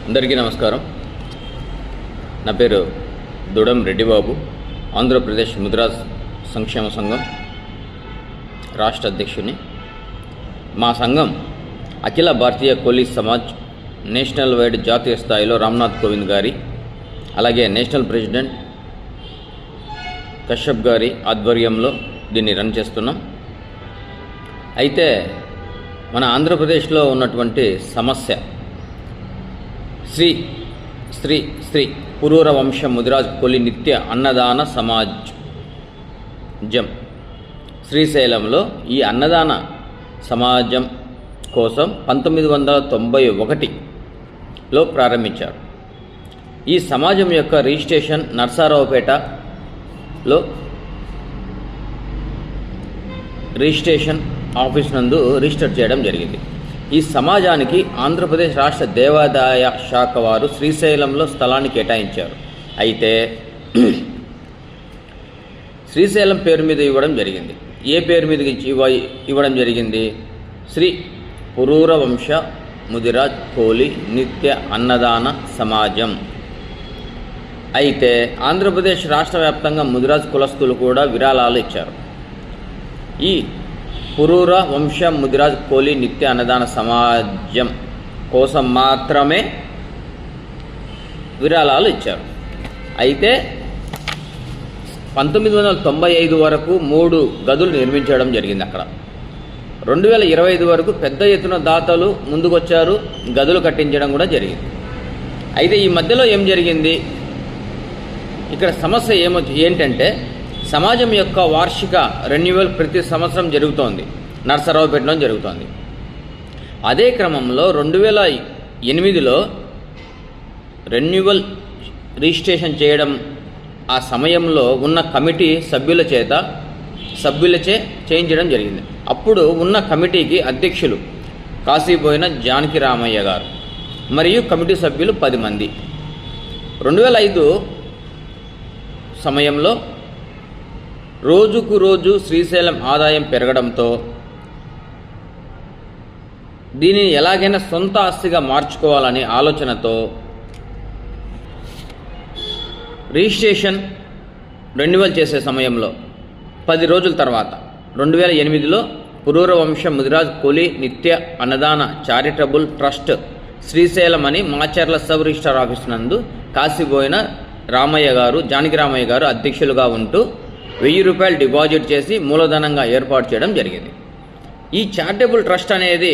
అందరికీ నమస్కారం. నా పేరు దూడం రెడ్డిబాబు, ఆంధ్రప్రదేశ్ ముదిరాజ్ సంక్షేమ సంఘం రాష్ట్ర అధ్యక్షుని. మా సంఘం అఖిల భారతీయ కోలీ సమాజ్ నేషనల్ వైడ్ జాతీయ స్థాయిలో రామ్నాథ్ కోవింద్ గారి, అలాగే నేషనల్ ప్రెసిడెంట్ కశ్యప్ గారి ఆధ్వర్యంలో దీన్ని రన్ చేస్తున్నాం. అయితే మన ఆంధ్రప్రదేశ్లో ఉన్నటువంటి సమస్య శ్రీ పురూర వంశ ముదిరాజ్ కోలీ నిత్య అన్నదాన సమాజం శ్రీశైలంలో ఈ అన్నదాన సమాజం కోసం 1991లో ప్రారంభించారు. ఈ సమాజం యొక్క రిజిస్ట్రేషన్ నర్సారావుపేటలో రిజిస్ట్రేషన్ ఆఫీస్ నందు రిజిస్టర్ చేయడం జరిగింది. ఈ సమాజానికి ఆంధ్రప్రదేశ్ రాష్ట్ర దేవాదాయ శాఖ వారు శ్రీశైలంలో స్థలాన్ని కేటాయించారు. అయితే శ్రీశైలం పేరు మీద ఇవ్వడం జరిగింది. ఏ పేరు మీద ఇవ్వడం జరిగింది? శ్రీ పురూర వంశ ముదిరాజ్ కోలీ నిత్య అన్నదాన సమాజం. అయితే ఆంధ్రప్రదేశ్ రాష్ట్ర వ్యాప్తంగా ముదిరాజ్ కులస్తులు కూడా విరాళాలు ఇచ్చారు. ఈ పురూర వంశ ముదిరాజ్ కోలీ నిత్య అన్నదాన సమాజం కోసం మాత్రమే విరాళాలు ఇచ్చారు. అయితే 1995 వరకు 3 గదులు నిర్మించడం జరిగింది. అక్కడ 2025 వరకు పెద్ద ఎత్తున దాతలు ముందుకొచ్చారు, గదులు కట్టించడం కూడా జరిగింది. అయితే ఈ మధ్యలో ఏం జరిగింది? ఇక్కడ సమస్య ఏంటంటే సమాజం యొక్క వార్షిక రెన్యువల్ ప్రతి సంవత్సరం జరుగుతోంది, నర్సరావుపేటలో జరుగుతోంది. అదే క్రమంలో 2008లో రెన్యువల్ రిజిస్ట్రేషన్ చేయడం ఆ సమయంలో ఉన్న కమిటీ సభ్యులచే చేయించడం జరిగింది. అప్పుడు ఉన్న కమిటీకి అధ్యక్షులు కాశీపోయిన జానకి రామయ్య గారు మరియు కమిటీ సభ్యులు 10 మంది. 2005 సమయంలో రోజుకు రోజు శ్రీశైలం ఆదాయం పెరగడంతో దీనిని ఎలాగైనా సొంత ఆస్తిగా మార్చుకోవాలనే ఆలోచనతో రిజిస్ట్రేషన్ రెన్యువల్ చేసే సమయంలో 10 రోజుల తర్వాత 2008లో పురూర వంశ ముదిరాజ్ కోలీ నిత్య అన్నదాన చారిటబుల్ ట్రస్ట్ శ్రీశైలం అని మాచర్ల సబ్ రిజిస్ట్రార్ ఆఫీస్ నందు కాశీపోయిన రామయ్య గారు, జానకి రామయ్య గారు అధ్యక్షులుగా ఉంటూ ₹1000 డిపాజిట్ చేసి మూలధనంగా ఏర్పాటు చేయడం జరిగింది. ఈ చారిటబుల్ ట్రస్ట్ అనేది